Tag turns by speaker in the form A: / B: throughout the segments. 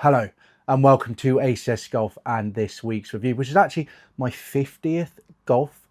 A: Hello and welcome to ACS Golf and this week's review, which is actually my 50th golf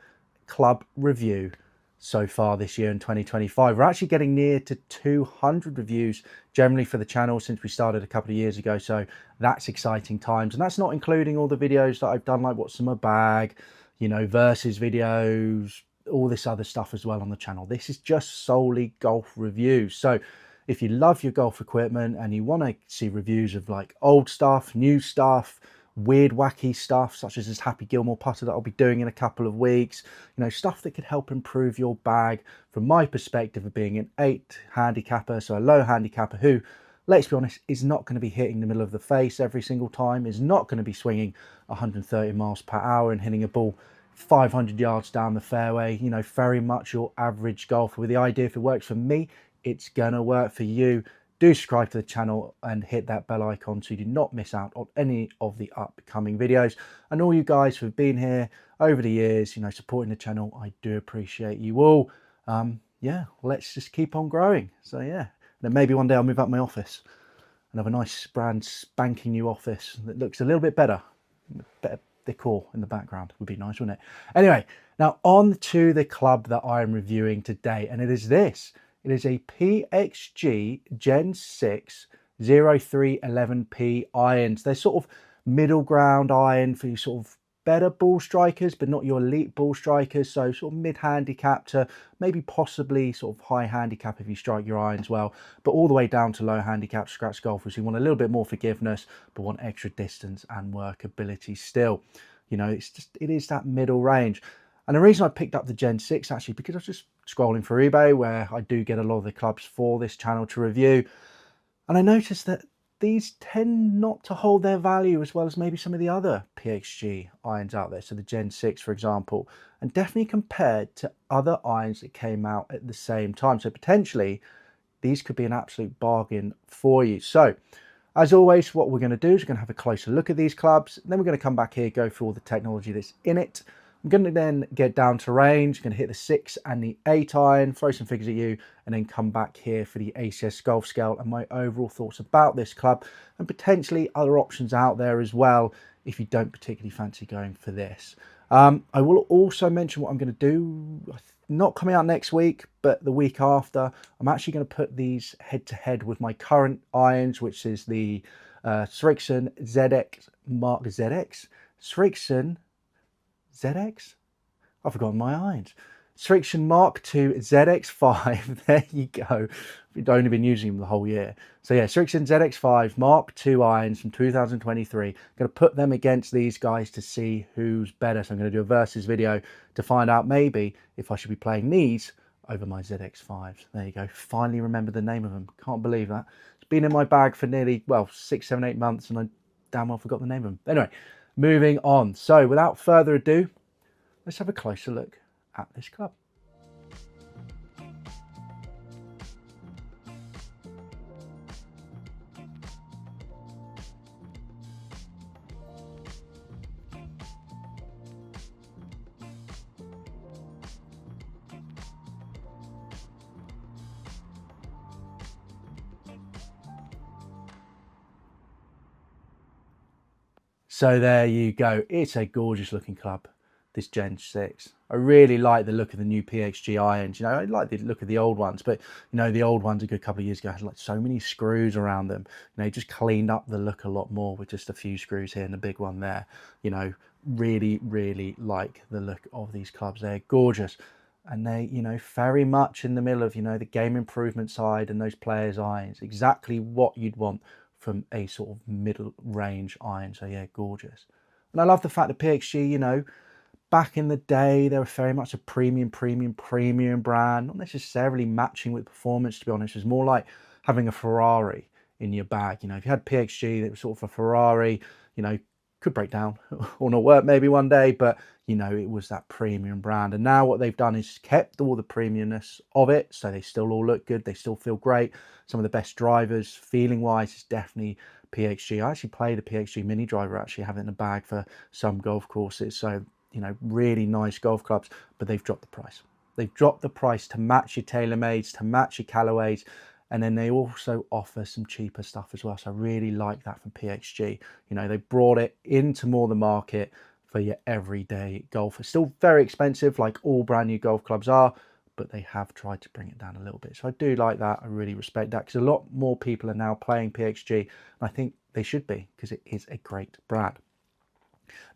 A: club review so far this year in 2025. We're actually getting near to 200 reviews generally for the channel since we started a couple of years ago, so that's exciting times. And that's not including all the videos that I've done, like what's in my bag, you know, versus videos, all this other stuff as well on the channel. This is just solely golf reviews. So if you love your golf equipment and you want to see reviews of like old stuff, new stuff, weird wacky stuff such as this Happy Gilmore putter that I'll be doing in a couple of weeks, you know, stuff that could help improve your bag from my perspective of being an 8 handicapper, so a low handicapper who, let's be honest, is not going to be hitting the middle of the face every single time, is not going to be swinging 130 miles per hour and hitting a ball 500 yards down the fairway. You know, very much your average golfer with the idea, if it works for me, it's gonna work for you. Do subscribe to the channel and hit that bell icon so you do not miss out on any of the upcoming videos. And all you guys who have been here over the years, you know, supporting the channel, I do appreciate you all. Yeah, let's just keep on growing. So yeah, then maybe one day I'll move up my office and have a nice brand spanking new office that looks a little bit better decor in the background. Would be nice, wouldn't it? Anyway, now on to the club that I'm reviewing today, and it is this. It is a PXG Gen 6 0311P irons. They're sort of middle ground iron for you sort of better ball strikers, but not your elite ball strikers. So sort of mid handicap to maybe possibly sort of high handicap if you strike your irons well, but all the way down to low handicap scratch golfers who want a little bit more forgiveness, but want extra distance and workability still. You know, it is that middle range. And the reason I picked up the Gen 6 actually because I was just scrolling through eBay, where I do get a lot of the clubs for this channel to review, and I noticed that these tend not to hold their value as well as maybe some of the other PXG irons out there. So the Gen 6, for example, and definitely compared to other irons that came out at the same time. So potentially these could be an absolute bargain for you. So as always, what we're going to do is we're going to have a closer look at these clubs, and then we're going to come back here, go through all the technology that's in it. I'm going to then get down to range, I'm going to hit the 6 and the 8 iron, throw some figures at you, and then come back here for the ACS Golf Scale and my overall thoughts about this club, and potentially other options out there as well if you don't particularly fancy going for this. I will also mention what I'm going to do, not coming out next week, but the week after. I'm actually going to put these head to head with my current irons, which is the Srixon ZX Mark ZX. Srixon ZX? I've forgotten my irons. Srixon Mark II ZX5. There you go. We've only been using them the whole year. So yeah, Srixon ZX5 Mark II irons from 2023. I'm going to put them against these guys to see who's better. So I'm going to do a versus video to find out maybe if I should be playing these over my ZX5s. There you go. Finally remember the name of them. Can't believe that. It's been in my bag for nearly, well, 6, 7, 8 months, and I damn well forgot the name of them. Anyway, moving on. So without further ado, let's have a closer look at this club. So there you go. It's a gorgeous looking club, this Gen 6. I really like the look of the new PXG irons. You know, I like the look of the old ones, but you know, the old ones a good couple of years ago had like so many screws around them. You know, just cleaned up the look a lot more with just a few screws here and the big one there. You know, really, really like the look of these clubs. They're gorgeous. And they, you know, very much in the middle of, you know, the game improvement side and those players' irons. Exactly what you'd want from a sort of middle range iron. So yeah, gorgeous. And I love the fact that PXG, you know, back in the day, they were very much a premium brand, not necessarily matching with performance, to be honest. It was more like having a Ferrari in your bag. You know, if you had PXG that was sort of a Ferrari, you know, could break down or not work maybe one day, but you know, it was that premium brand. And now what they've done is kept all the premiumness of it, so they still all look good, they still feel great. Some of the best drivers feeling wise is definitely PXG. I actually played a PXG mini driver, actually have it in the bag for some golf courses. So you know, really nice golf clubs, but they've dropped the price. They've dropped the price to match your TaylorMades, to match your Callaways, And then they also offer some cheaper stuff as well. So I really like that from PXG. You know, they brought it into more the market for your everyday golf. It's still very expensive, like all brand new golf clubs are, but they have tried to bring it down a little bit. So I do like that. I really respect that, because a lot more people are now playing PXG, and I think they should be, because it is a great brand.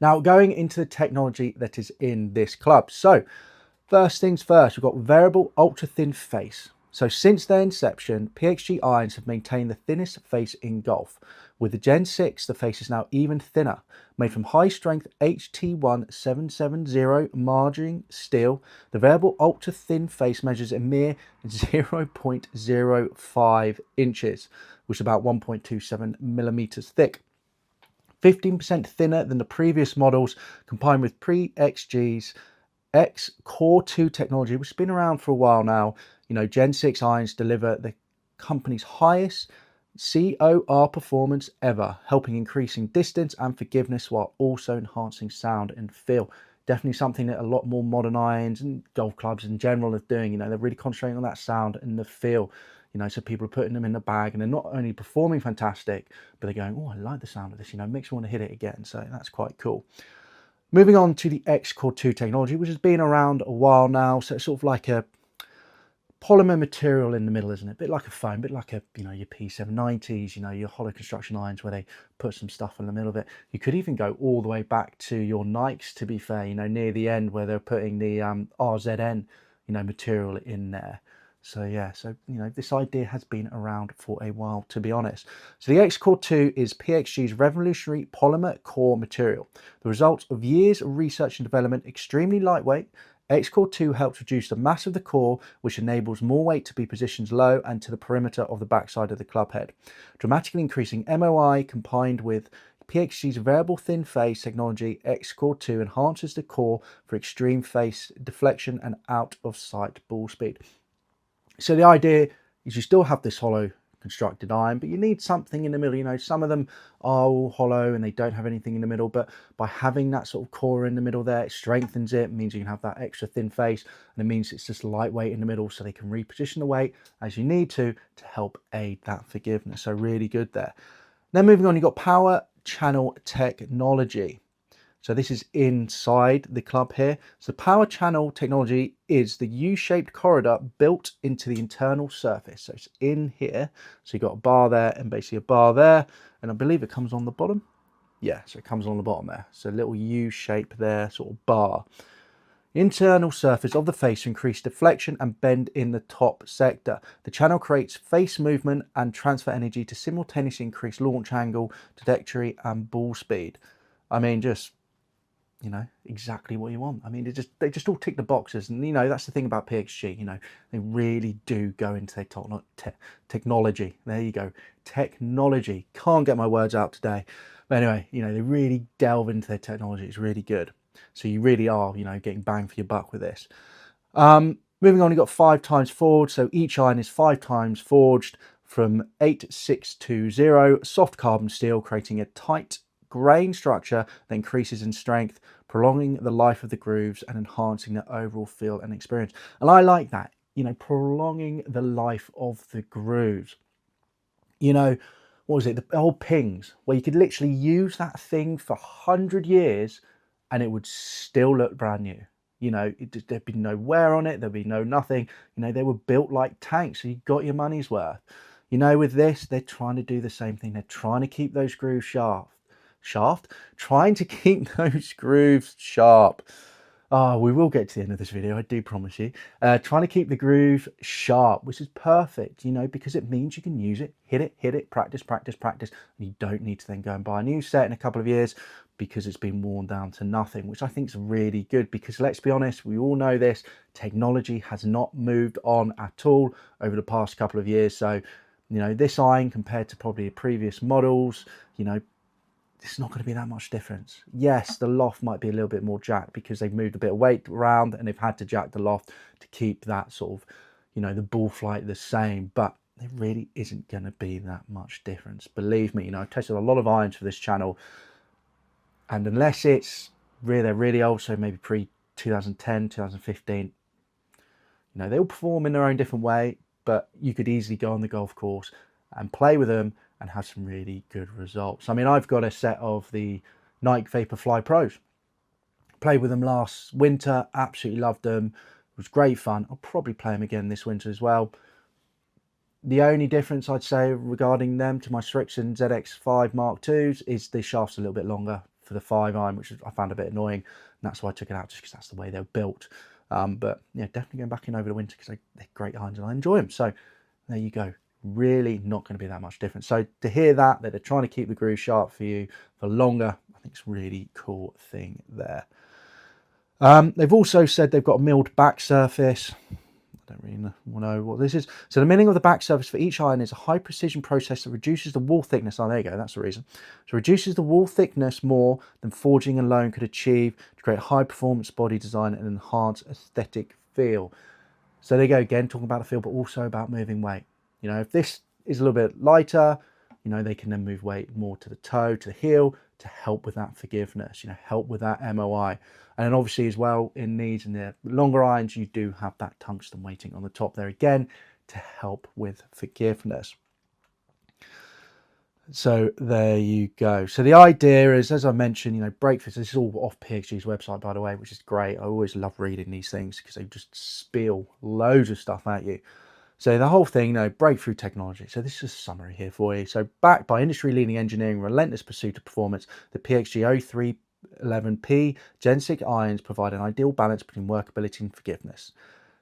A: Now, going into the technology that is in this club. So first things first, we've got variable ultra thin face. So since their inception, PXG irons have maintained the thinnest face in golf. With the Gen 6, the face is now even thinner. Made from high-strength HT1 770 margin steel, the variable ultra-thin face measures a mere 0.05 inches, which is about 1.27 millimeters thick. 15% thinner than the previous models, combined with PXG's X Core 2 technology, which has been around for a while now. You know, Gen 6 irons deliver the company's highest COR performance ever, helping increasing distance and forgiveness while also enhancing sound and feel. Definitely something that a lot more modern irons and golf clubs in general are doing. You know, they're really concentrating on that sound and the feel. You know, so people are putting them in the bag, and they're not only performing fantastic, but they're going, oh, I like the sound of this. You know, makes me want to hit it again. So that's quite cool. Moving on to the X Core 2 technology, which has been around a while now. So it's sort of like a polymer material in the middle, isn't it? A bit like a foam, a bit like a, you know, your P790s, you know, your hollow construction irons where they put some stuff in the middle of it. You could even go all the way back to your Nikes, to be fair, you know, near the end where they're putting the RZN, you know, material in there. So yeah, so, you know, this idea has been around for a while, to be honest. So the X Core 2 is PXG's revolutionary polymer core material. The result of years of research and development, extremely lightweight. X Core 2 helps reduce the mass of the core, which enables more weight to be positioned low and to the perimeter of the backside of the club head, dramatically increasing MOI. Combined with PXG's variable thin face technology, X Core 2 enhances the core for extreme face deflection and out of sight ball speed. So the idea is you still have this hollow constructed iron, but you need something in the middle. You know, some of them are all hollow and they don't have anything in the middle, but by having that sort of core in the middle there, it strengthens it, means you can have that extra thin face, and it means it's just lightweight in the middle, so they can reposition the weight as you need to help aid that forgiveness. So really good there. Then moving on, you've got power channel technology. So this is inside the club here. So power channel technology is the U-shaped corridor built into the internal surface. So it's in here. So you've got a bar there and basically a bar there. And I believe it comes on the bottom. Yeah, so it comes on the bottom there. So a little U-shape there, sort of bar. Internal surface of the face to increase deflection and bend in the top sector. The channel creates face movement and transfer energy to simultaneously increase launch angle, trajectory and ball speed. I mean, just, you know, exactly what you want. I mean, they just all tick the boxes, and you know, that's the thing about PXG. You know, they really do go into their technology. There you go, technology. Can't get my words out today, but anyway, you know, they really delve into their technology. It's really good. So you really are, you know, getting bang for your buck with this. Moving on, you've got 5 times forged. So each iron is 5 times forged from 8620 soft carbon steel, creating a tight grain structure that increases in strength, prolonging the life of the grooves and enhancing the overall feel and experience. And I like that, you know, prolonging the life of the grooves. You know, what was it, the old pings, where you could literally use that thing for 100 years and it would still look brand new. You know, there'd be no wear on it, there'd be no nothing. You know, they were built like tanks, so you got your money's worth. You know, with this, they're trying to do the same thing. They're trying to keep those grooves trying to keep those grooves sharp. We will get to the end of this video, I do promise you. Trying to keep the groove sharp, which is perfect, you know, because it means you can use it, hit it, practice, and you don't need to then go and buy a new set in a couple of years because it's been worn down to nothing, which I think is really good, because let's be honest, we all know this, technology has not moved on at all over the past couple of years. So, you know, this iron compared to probably previous models, you know, it's not going to be that much difference. Yes, the loft might be a little bit more jacked because they've moved a bit of weight around and they've had to jack the loft to keep that sort of, you know, the ball flight the same, but there really isn't going to be that much difference. Believe me, you know, I've tested a lot of irons for this channel, and unless it's really, they're really old, so maybe pre 2010, 2015, you know, they all perform in their own different way. but you could easily go on the golf course and play with them and have some really good results. I mean, I've got a set of the Nike Vaporfly Pros. Played with them last winter, absolutely loved them. It was great fun. I'll probably play them again this winter as well. The only difference I'd say regarding them to my Strixon ZX5 Mark IIs is the shaft's a little bit longer for the 5-iron, which I found a bit annoying. And that's why I took it out, just because that's the way they're built. But yeah, definitely going back in over the winter because they're great irons and I enjoy them. So there you go. Really not going to be that much different. So to hear that they're trying to keep the groove sharp for you for longer, I think it's a really cool thing there. They've also said they've got a milled back surface. I don't really know what this is. So the milling of the back surface for each iron is a high precision process that reduces the wall thickness. Oh, there you go. That's the reason. So it reduces the wall thickness more than forging alone could achieve to create high performance body design and enhance aesthetic feel. So there you go again, talking about the feel, but also about moving weight. You know, if this is a little bit lighter, you know, they can then move weight more to the toe, to the heel, to help with that forgiveness, you know, help with that MOI. And then obviously as well in these and the longer irons, you do have that tungsten weighting on the top there again to help with forgiveness. So there you go. So the idea is, as I mentioned, you know, breakfast, this is all off PXG's website, by the way, which is great. I always love reading these things because they just spill loads of stuff at you. So the whole thing, you know, breakthrough technology. So this is a summary here for you. So backed by industry-leading engineering, relentless pursuit of performance, the PXG 0311P Gen 6 irons provide an ideal balance between workability and forgiveness.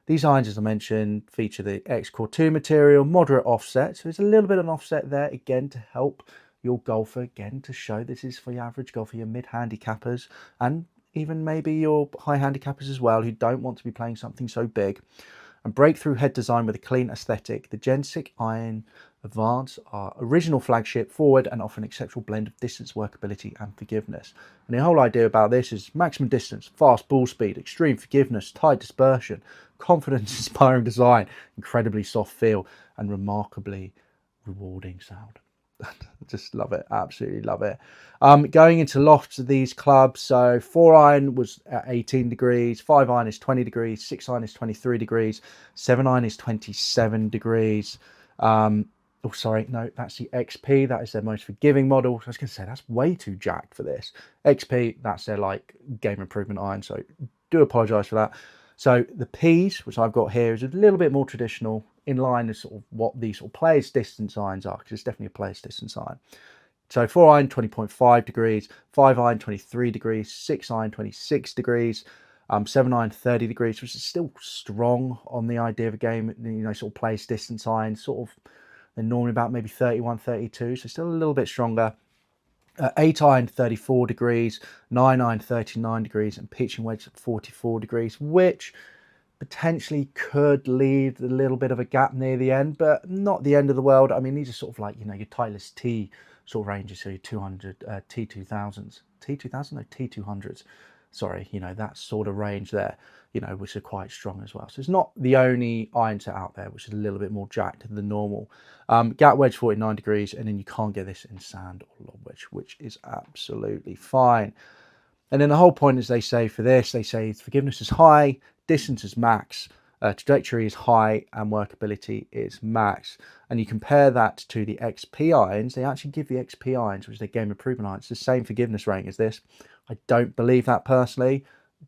A: These irons, as I mentioned, feature the X Core 2 material, moderate offset. So there's a little bit of an offset there, again, to help your golfer, again, to show this is for your average golfer, your mid-handicappers, and even maybe your high handicappers as well, who don't want to be playing something so big. And breakthrough head design with a clean aesthetic, the Gen 6 Iron Advance are original flagship, forward, and offer an exceptional blend of distance, workability, and forgiveness. And the whole idea about this is maximum distance, fast ball speed, extreme forgiveness, tight dispersion, confidence-inspiring design, incredibly soft feel, and remarkably rewarding sound. Just love it, absolutely love it. Going into lofts of these clubs, so 4-iron was at 18 degrees, 5-iron is 20 degrees, 6-iron is 23 degrees, 7-iron is 27 degrees. Oh, sorry, no, that's the XP. That is their most forgiving model. I was going to say, that's way too jacked for this. XP, that's their, like, game improvement iron, so do apologise for that. So the Ps, which I've got here, is a little bit more traditional, in line with sort of what these sort of players' distance irons are, because it's definitely a player's distance iron. So 4-iron, 20.5 degrees, 5-iron, 23 degrees, 6-iron, 26 degrees, 7-iron, 30 degrees, which is still strong on the idea of a game, you know, sort of player's distance irons, sort of, they're normally about maybe 31, 32, so still a little bit stronger. 8-iron, 34 degrees, 9-iron, 39 degrees, and pitching wedge at 44 degrees, which potentially could leave a little bit of a gap near the end, but not the end of the world. I mean, these are sort of like, you know, your Titleist T sort of ranges, so your 200, T2000s, T2000, no, T200s, sorry, you know, that sort of range there, you know, which are quite strong as well. So it's not the only iron set out there, which is a little bit more jacked than normal. Gap wedge 49 degrees, and then you can't get this in sand or lob wedge, which is absolutely fine. And then the whole point is, they say for this, they say forgiveness is high, distance is max, trajectory is high, and workability is max. And you compare that to the XP irons, they actually give the XP irons, which is their game improvement irons, the same forgiveness rating as this. I don't believe that personally.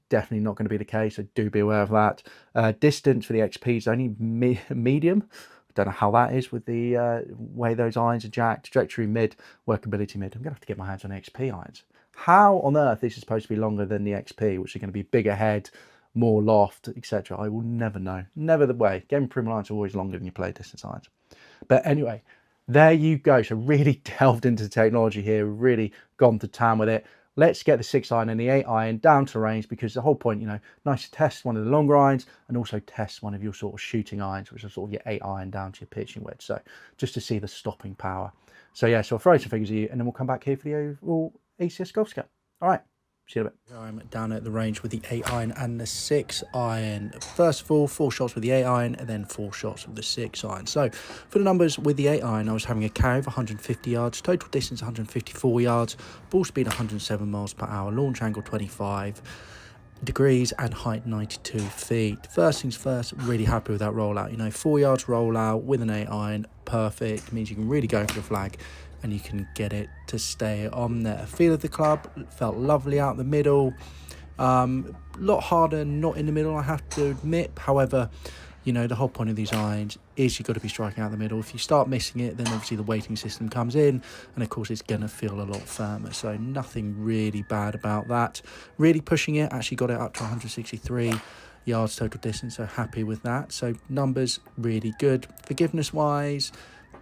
A: Definitely not going to be the case, so do be aware of that. Distance for the XP is only medium. I don't know how that is with the way those irons are jacked. Trajectory mid, workability mid. I'm going to have to get my hands on XP irons. How on earth this is supposed to be longer than the XP, which are going to be bigger head, more loft, etc. I will never know. Never the way. Game improvement irons are always longer than your play distance irons. But anyway, there you go. So really delved into the technology here, really gone to town with it. Let's get the 6-iron and the 8-iron down to range, because the whole point, you know, nice to test one of the longer irons and also test one of your sort of shooting irons, which are sort of your 8-iron down to your pitching wedge. So just to see the stopping power. So yeah, so I'll throw some figures at you and then we'll come back here for the overall ACS Golf Scout. All right. See you in a bit. I'm down at the range with the 8-iron and the 6-iron. First of all, 4 shots with the 8-iron and then 4 shots with the 6-iron. So for the numbers with the 8-iron, I was having a carry of 150 yards, total distance 154 yards, ball speed 107 miles per hour, launch angle 25, degrees and height 92 feet. First things first, really happy with that rollout. You know, 4 yards rollout with an 8 iron, perfect. Means you can really go for the flag and you can get it to stay on there. Feel of the club felt lovely out the middle. A lot harder not in the middle, I have to admit. However, you know, the whole point of these irons is you've got to be striking out the middle. If you start missing it, then obviously the weighting system comes in, and of course it's going to feel a lot firmer. So nothing really bad about that. Really pushing it, actually got it up to 163 yards total distance, so happy with that. So numbers really good. Forgiveness wise,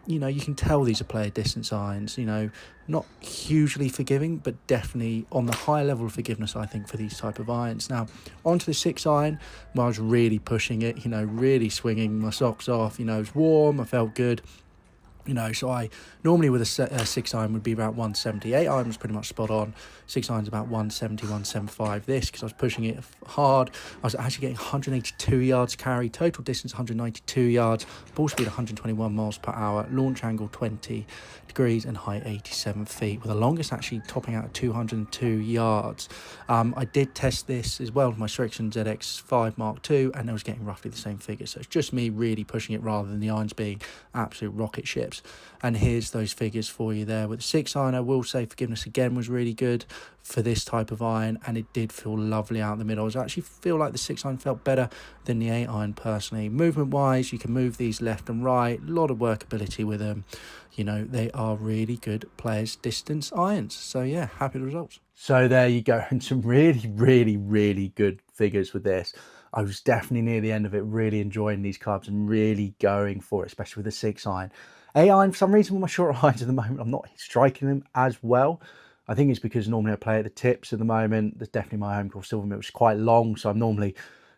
A: you know, you can tell these are player distance irons, you know, not hugely forgiving, but definitely on the high level of forgiveness, I think, for these type of irons. Now, onto the 6 iron, where I was really pushing it, you know, really swinging my socks off, you know, it was warm, I felt good. You know, so I normally with a 6 iron would be about 170. 8 iron was pretty much spot on. 6 iron's about 170, 175. This, because I was pushing it hard, I was actually getting 182 yards carry, total distance 192 yards, ball speed 121 miles per hour, launch angle 20 degrees, and height 87 feet, with the longest actually topping out at 202 yards. I did test this as well with my Strixon ZX5 Mark II, and I was getting roughly the same figure. So it's just me really pushing it rather than the irons being absolute rocket ships. And here's those figures for you there. With the 6 iron, I will say forgiveness again was really good for this type of iron, and it did feel lovely out in the middle. I actually feel like the 6 iron felt better than the 8 iron personally. Movement wise, you can move these left and right, a lot of workability with them. You know, they are really good players distance irons. So yeah, happy with the results. So there you go, and some really good figures with this. I was definitely near the end of it, really enjoying these clubs and really going for it, especially with the 6 iron. 8 iron, for some reason with my short irons at the moment, I'm not striking them as well. I think it's because normally I play at the tips at the moment. There's definitely my home course silver mitt, which is quite long, so I'm normally,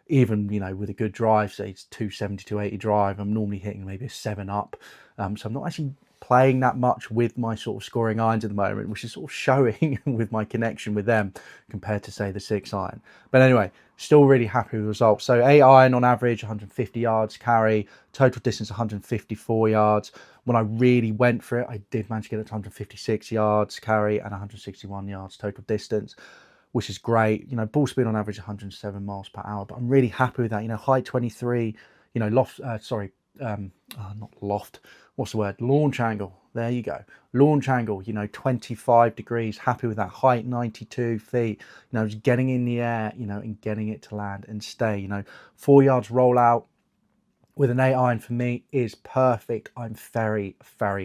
A: even, you know, with a good drive, say it's 270, 280 drive, I'm normally hitting maybe a 7 up. So I'm not actually playing that much with my sort of scoring irons at the moment, which is sort of showing with my connection with them compared to, say, the 6 iron. But anyway, still really happy with the results. So 8 iron on average, 150 yards carry, total distance 154 yards. When I really went for it, I did manage to get it to 156 yards carry and 161 yards total distance, which is great. You know, ball speed on average 107 miles per hour, but I'm really happy with that. You know, height 23, you know, not loft, what's the word? Launch angle. There you go. Launch angle, you know, 25 degrees. Happy with that. Height 92 feet. You know, just getting in the air, you know, and getting it to land and stay. You know, 4 yards rollout with an 8 iron for me is perfect. I'm very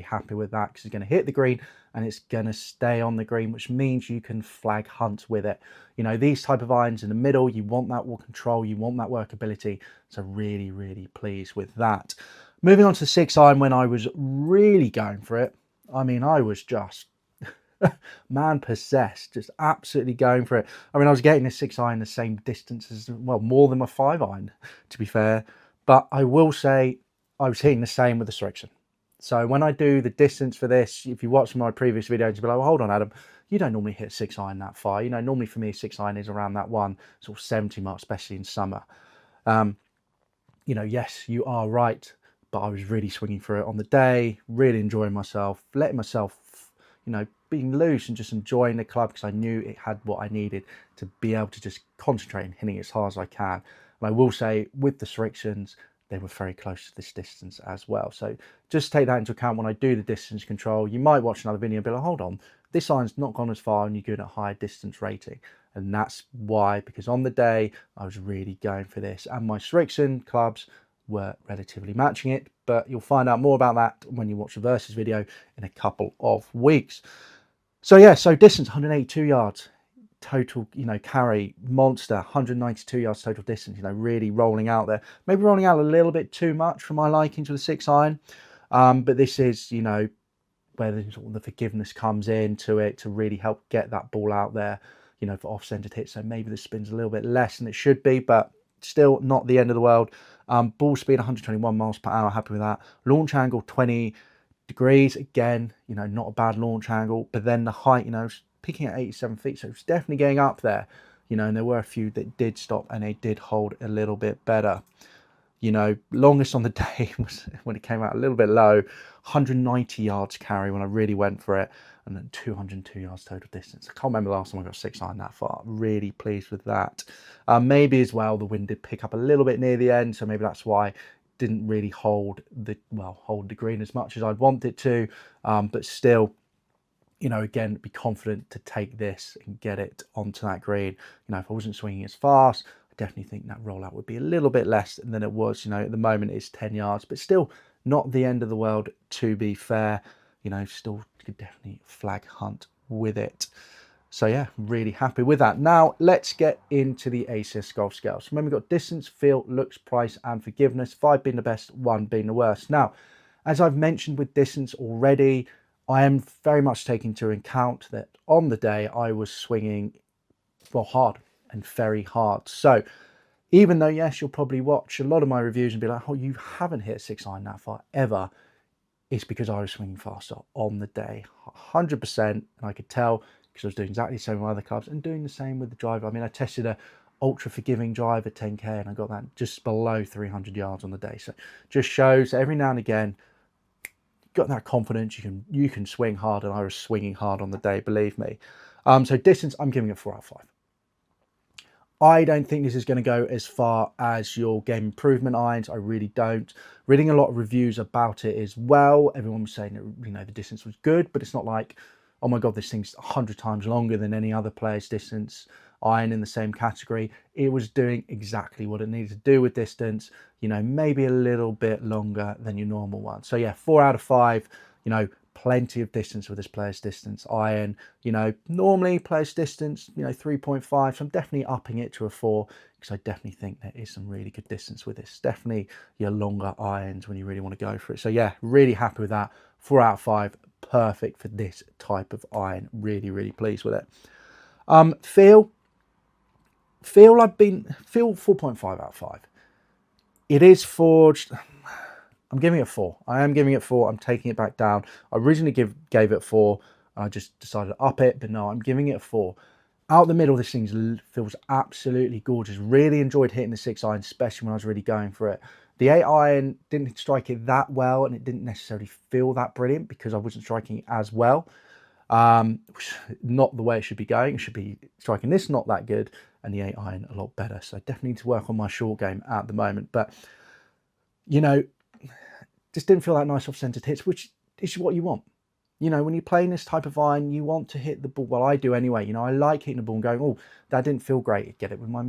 A: happy with that because it's going to hit the green and it's going to stay on the green, which means you can flag hunt with it. You know, these type of irons in the middle, you want that wall control, you want that workability. So really pleased with that. Moving on to the 6 iron, when I was really going for it, I mean, I was just man possessed, just absolutely going for it. I mean, I was getting the 6 iron the same distance as, well, more than my 5 iron, to be fair. But I will say I was hitting the same with the Strixon. So when I do the distance for this, if you watch my previous videos, you'll be like, well, hold on, Adam, you don't normally hit 6 iron that far. You know, normally for me, 6 iron is around that one sort of 70 mark, especially in summer. You know, yes, you are right, but I was really swinging for it on the day, really enjoying myself, letting myself, you know, being loose and just enjoying the club because I knew it had what I needed to be able to just concentrate and hitting it as hard as I can. And I will say with the Strixons, they were very close to this distance as well. So just take that into account when I do the distance control. You might watch another video and be like, hold on, this iron's not gone as far and you're good at higher distance rating. And that's why, because on the day, I was really going for this. And my Strixon clubs were relatively matching it. But you'll find out more about that when you watch the versus video in a couple of weeks. So yeah, so distance, 182 yards. Total, you know, carry, monster, 192 yards total distance, you know, really rolling out there. Maybe rolling out a little bit too much for my liking to the 6 iron. But this is, you know, where the forgiveness comes into it to really help get that ball out there, you know, for off-centered hits. So maybe the spin's a little bit less than it should be, but still not the end of the world. Ball speed 121 miles per hour, happy with that. Launch angle 20 degrees, again, you know, not a bad launch angle. But then the height, you know, peaking at 87 feet, so it's definitely getting up there, you know, and there were a few that did stop and they did hold a little bit better. You know, longest on the day was when it came out a little bit low, 190 yards carry when I really went for it, and then 202 yards total distance. I can't remember the last time I got 6-iron that far. Really pleased with that. Maybe as well the wind did pick up a little bit near the end, so maybe that's why it didn't really hold the green as much as I'd want it to. But still, you know, again, be confident to take this and get it onto that green. You know, if I wasn't swinging as fast, I definitely think that rollout would be a little bit less than it was. You know, at the moment it's 10 yards, but still not the end of the world, to be fair. You know, still could definitely flag hunt with it. So yeah, really happy with that. Now let's get into the ACS Golf scales. Remember, we've got distance, feel, looks, price, and forgiveness. 5 being the best, 1 being the worst. Now, as I've mentioned with distance already, I am very much taking into account that on the day I was swinging hard and very hard. So even though, yes, you'll probably watch a lot of my reviews and be like, oh, you haven't hit 6-iron that far ever, it's because I was swinging faster on the day, 100%. And I could tell because I was doing exactly the same with other clubs and doing the same with the driver. I mean, I tested a ultra forgiving drive at 10K and I got that just below 300 yards on the day. So just shows every now and again, got that confidence, you can swing hard, and I was swinging hard on the day, believe me. So distance, I'm giving it 4 out of 5. I don't think this is going to go as far as your game improvement irons. I really don't. Reading a lot of reviews about it as well. Everyone was saying that, you know, the distance was good, but it's not like, oh my God, this thing's 100 times longer than any other player's distance iron in the same category. It was doing exactly what it needed to do with distance, you know, maybe a little bit longer than your normal one. So yeah, 4 out of 5, you know, plenty of distance with this player's distance iron. You know, normally player's distance, you know, 3.5. So I'm definitely upping it to a 4 because I definitely think there is some really good distance with this. Definitely your longer irons when you really want to go for it. So yeah, really happy with that. 4 out of 5, perfect for this type of iron. Really, really pleased with it. Feel 4.5 out of 5. It is forged. I'm giving it 4. I am giving it 4. I'm taking it back down. I originally gave it 4. I just decided to up it, but no, I'm giving it a 4. Out the middle, this thing feels absolutely gorgeous. Really enjoyed hitting the 6-iron, especially when I was really going for it. The 8-iron didn't strike it that well, and it didn't necessarily feel that brilliant because I wasn't striking it as well. Not the way it should be going. It should be striking this not that good, and the 8-iron a lot better. So I definitely need to work on my short game at the moment. But, you know, just didn't feel that nice off-centered hits, which is what you want. You know, when you're playing this type of iron, you want to hit the ball. Well, I do anyway. You know, I like hitting the ball and going, oh, that didn't feel great. Get it with my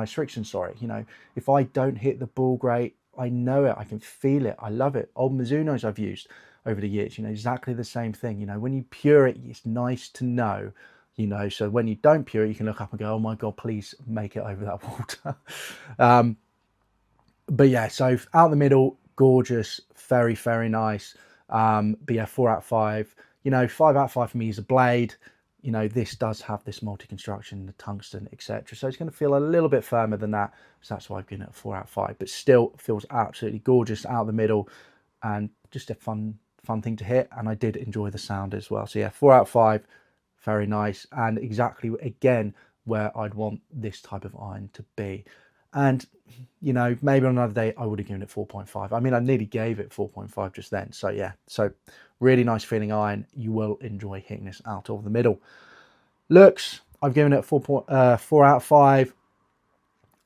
A: restriction, sorry. You know, if I don't hit the ball great, I know it. I can feel it. I love it. Old Mizunos I've used over the years, you know, exactly the same thing. You know, when you pure it, it's nice to know, you know, so when you don't pure it, you can look up and go, oh my God, please make it over that water. But yeah, so out the middle, gorgeous, very, very nice. But yeah, 4 out of 5. You know, 5 out of 5 for me is a blade. You know, this does have this multi-construction, the tungsten, etc. So it's going to feel a little bit firmer than that. So that's why I've given it a 4 out of 5. But still feels absolutely gorgeous out the middle, and just a fun thing to hit. And I did enjoy the sound as well. So yeah, 4 out of 5, very nice, and exactly again where I'd want this type of iron to be. And, you know, maybe on another day I would have given it 4.5. I mean, I nearly gave it 4.5 just then. So yeah, so really nice feeling iron. You will enjoy hitting this out of the middle. Looks, I've given it 4 out of 5.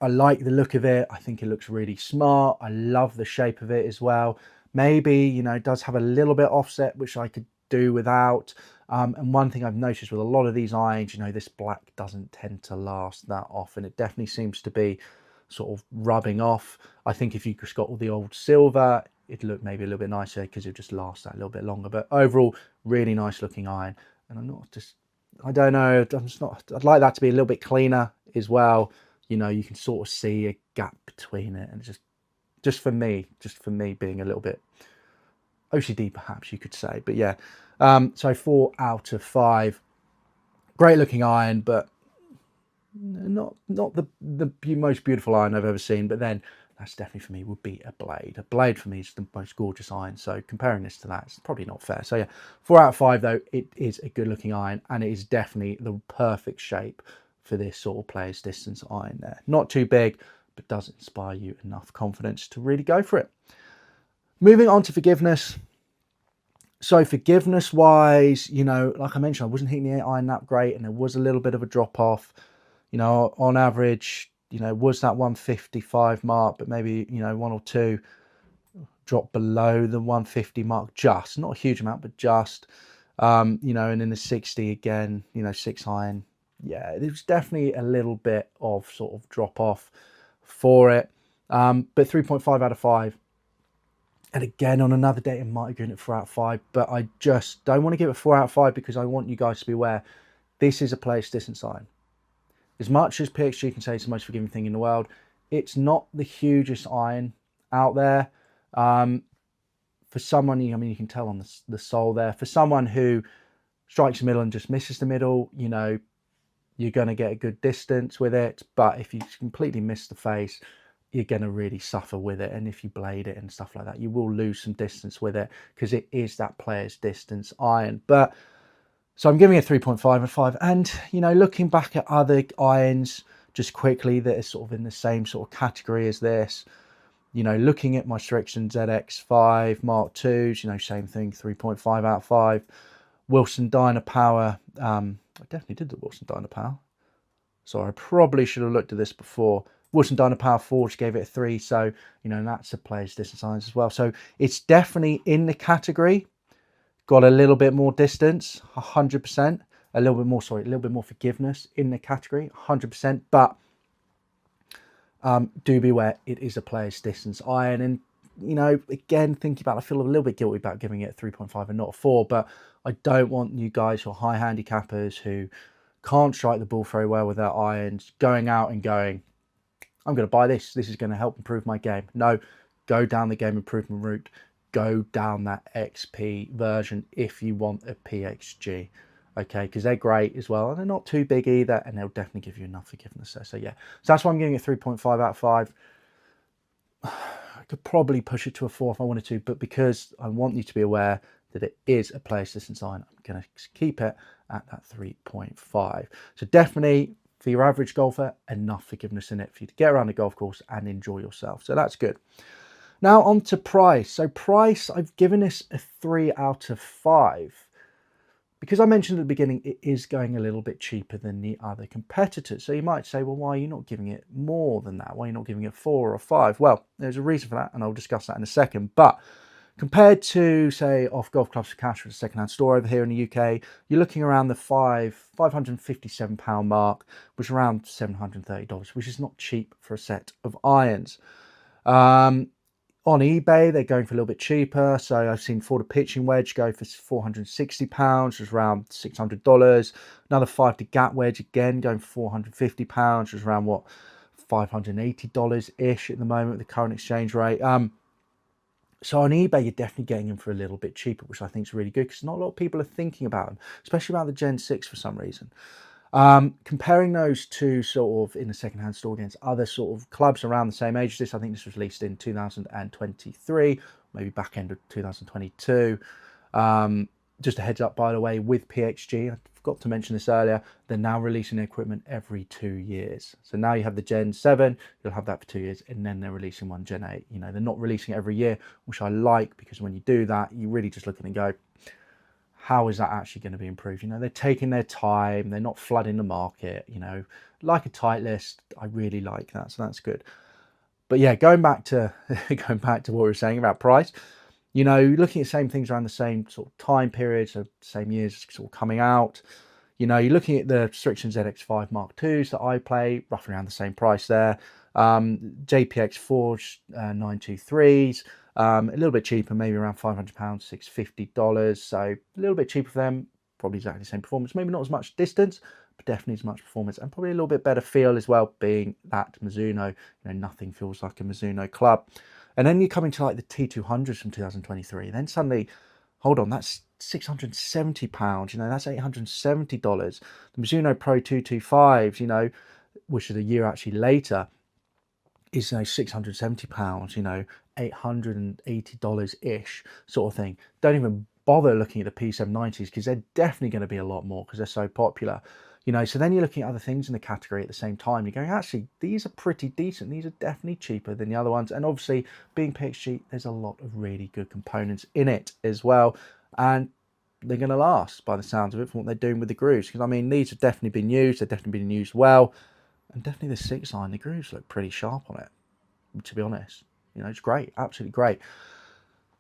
A: I like the look of it. I think it looks really smart. I love the shape of it as well. Maybe, you know, it does have a little bit offset, which I could do without. And one thing I've noticed with a lot of these irons, you know, this black doesn't tend to last that often. It definitely seems to be sort of rubbing off. I think if you just got all the old silver, it'd look maybe a little bit nicer because it just lasts that little bit longer. But overall, really nice looking iron. And I'm not just, I don't know, I'm just not, I'd like that to be a little bit cleaner as well. You know, you can sort of see a gap between it, and just for me being a little bit OCD, perhaps you could say. But yeah, so 4 out of 5. Great looking iron, but not the most beautiful iron I've ever seen. But then that's definitely for me would be a blade. A blade for me is the most gorgeous iron. So comparing this to that, it's probably not fair. So yeah, 4 out of 5 though. It is a good looking iron, and it is definitely the perfect shape for this sort of player's distance iron there. Not too big, but does it inspire you enough confidence to really go for it? Moving on to forgiveness. So forgiveness wise, you know, like I mentioned, I wasn't hitting the 8 iron that great, and there was a little bit of a drop off. You know, on average, you know, was that 155 mark, but maybe, you know, one or two drop below the 150 mark, just not a huge amount, but just, you know, and in the 60 again, you know, 6 iron. Yeah, it was definitely a little bit of sort of drop off for it. But 3.5 out of 5. And again, on another day, it might have given it 4 out of 5, but I just don't want to give it 4 out of 5 because I want you guys to be aware this is a place distance iron. As much as PXG can say it's the most forgiving thing in the world, it's not the hugest iron out there. For someone, I mean, you can tell on the sole there, for someone who strikes the middle and just misses the middle, you know, you're going to get a good distance with it. But if you completely miss the face, you're going to really suffer with it. And if you blade it and stuff like that, you will lose some distance with it because it is that player's distance iron. But so I'm giving it 3.5 out of 5. And, you know, looking back at other irons just quickly that are sort of in the same sort of category as this, you know, looking at my Striction ZX5 Mark IIs, you know, same thing, 3.5 out of 5. Wilson Dynapower, I definitely did the Wilson Dynapower. So I probably should have looked at this before. Wilson Dynapower Forge gave it a 3, so, you know, that's a player's distance irons as well. So it's definitely in the category, got a little bit more distance, 100%, a little bit more forgiveness in the category, 100%, but do be aware it is a player's distance iron. And, you know, again, thinking about it, I feel a little bit guilty about giving it 3.5 and not a 4, but I don't want you guys who are high handicappers who can't strike the ball very well with their irons going out and going, I'm going to buy this. This is going to help improve my game. No, go down the game improvement route. Go down that XP version if you want a PXG. Okay, because they're great as well. And they're not too big either. And they'll definitely give you enough forgiveness there. So yeah, so that's why I'm giving it 3.5 out of 5. I could probably push it to a 4 if I wanted to. But because I want you to be aware that it is a player's distance iron, I'm going to keep it at that 3.5. So definitely, for your average golfer, enough forgiveness in it for you to get around the golf course and enjoy yourself. So that's good. Now on to price. So price, I've given this a 3 out of 5. Because I mentioned at the beginning, it is going a little bit cheaper than the other competitors. So you might say, well, why are you not giving it more than that? Why are you not giving it 4 or 5? Well, there's a reason for that, and I'll discuss that in a second. But compared to, say, Off Golf Clubs for Cash, which is a second-hand store over here in the UK, you're looking around the £557 mark, which is around $730, which is not cheap for a set of irons. On eBay, they're going for a little bit cheaper. So I've seen for the pitching wedge go for £460, which is around $600. Another 5 to gap wedge, again, going for £450, which is around, what, $580-ish at the moment with the current exchange rate. So on eBay, you're definitely getting them for a little bit cheaper, which I think is really good because not a lot of people are thinking about them, especially about the Gen 6 for some reason. Comparing those two sort of in the second-hand store against other sort of clubs around the same age as this, I think this was released in 2023, maybe back end of 2022. Just a heads up, by the way, with PXG, I forgot to mention this earlier, they're now releasing equipment every 2 years. So now you have the Gen 7, you'll have that for 2 years, and then they're releasing one Gen 8. You know, they're not releasing it every year, which I like, because when you do that, you really just look at it and go, how is that actually going to be improved? You know, they're taking their time, they're not flooding the market, you know, like a tight list. I really like that, so that's good. But yeah, going back to what we were saying about price, you know, looking at the same things around the same sort of time period, so same years sort of coming out, you know, you're looking at the Striction ZX5 Mark IIs that I play, roughly around the same price there. JPX Forge 923s, a little bit cheaper, maybe around £500, $650. So a little bit cheaper for them, probably exactly the same performance, maybe not as much distance, but definitely as much performance, and probably a little bit better feel as well, being that Mizuno. You know, nothing feels like a Mizuno club. And then you come into like the T200s from 2023, and then suddenly, hold on, that's £670, you know, that's $870. The Mizuno Pro 225s, you know, which is a year actually later, is, you know, £670, you know, $880-ish sort of thing. Don't even bother looking at the P790s because they're definitely going to be a lot more because they're so popular. You know, so then you're looking at other things in the category at the same time. You're going, actually, these are pretty decent. These are definitely cheaper than the other ones. And obviously, being PXG, there's a lot of really good components in it as well. And they're going to last by the sounds of it from what they're doing with the grooves. Because, I mean, these have definitely been used. They've definitely been used well. And definitely the 6-iron, the grooves look pretty sharp on it, to be honest. You know, it's great. Absolutely great.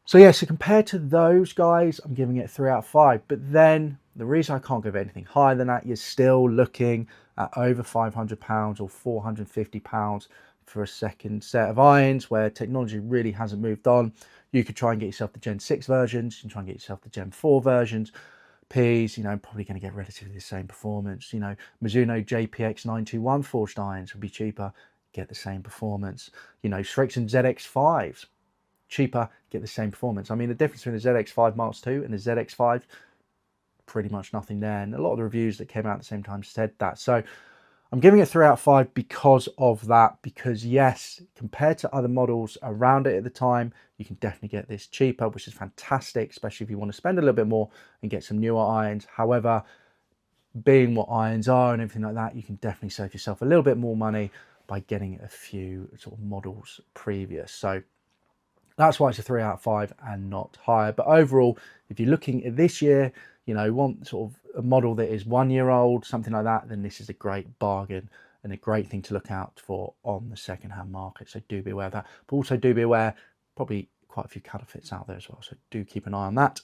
A: So yeah, so compared to those guys, I'm giving it a 3 out of 5. But then the reason I can't give it anything higher than that, you're still looking at over £500 or £450 for a second set of irons, where technology really hasn't moved on. You could try and get yourself the Gen 6 versions. You can try and get yourself the Gen 4 versions. Ps, you know, probably going to get relatively the same performance. You know, Mizuno JPX 921 forged irons would be cheaper, get the same performance. You know, Strixon ZX5s, cheaper, get the same performance. I mean, the difference between the ZX5 Mark II and the ZX5, pretty much nothing there. And a lot of the reviews that came out at the same time said that. So I'm giving it 3 out of 5 because of that. Because yes, compared to other models around it at the time, you can definitely get this cheaper, which is fantastic, especially if you want to spend a little bit more and get some newer irons. However, being what irons are and everything like that, you can definitely save yourself a little bit more money by getting a few sort of models previous. So that's why it's a 3 out of 5 and not higher. But overall, if you're looking at this year, you know, want sort of a model that is 1 year old, something like that, then this is a great bargain and a great thing to look out for on the second-hand market. So do be aware of that. But also do be aware, probably quite a few counterfeits out there as well. So do keep an eye on that.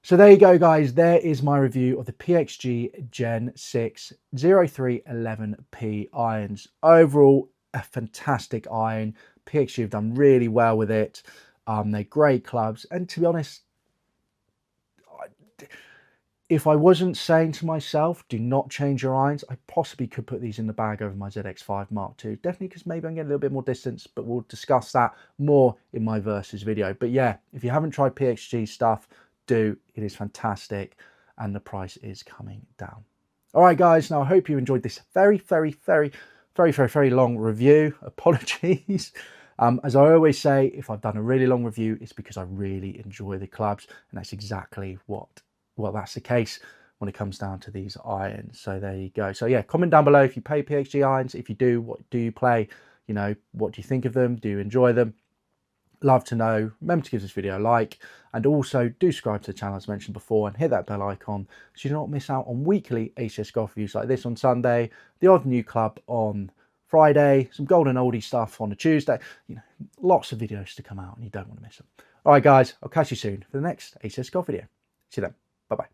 A: So there you go, guys. There is my review of the PXG Gen 6 0311P irons. Overall, a fantastic iron. PXG have done really well with it. They're great clubs. And to be honest, if I wasn't saying to myself, do not change your irons, I possibly could put these in the bag over my ZX5 Mark II. Definitely because maybe I'm getting a little bit more distance, but we'll discuss that more in my versus video. But yeah, if you haven't tried PXG stuff, do. It is fantastic and the price is coming down. All right, guys. Now, I hope you enjoyed this very long review. Apologies. As I always say, if I've done a really long review, it's because I really enjoy the clubs, and that's exactly that's the case when it comes down to these irons. So there you go. So yeah, comment down below if you play PXG irons. If you do, what do you play? You know, what do you think of them? Do you enjoy them? Love to know. Remember to give this video a like, and also do subscribe to the channel as mentioned before, and hit that bell icon so you do not miss out on weekly ACS Golf reviews like this on Sunday, the odd new club on Friday, some golden oldie stuff on a Tuesday. You know, lots of videos to come out and you don't want to miss them. All right, guys, I'll catch you soon for the next ACS Golf video. See you then. Bye-bye.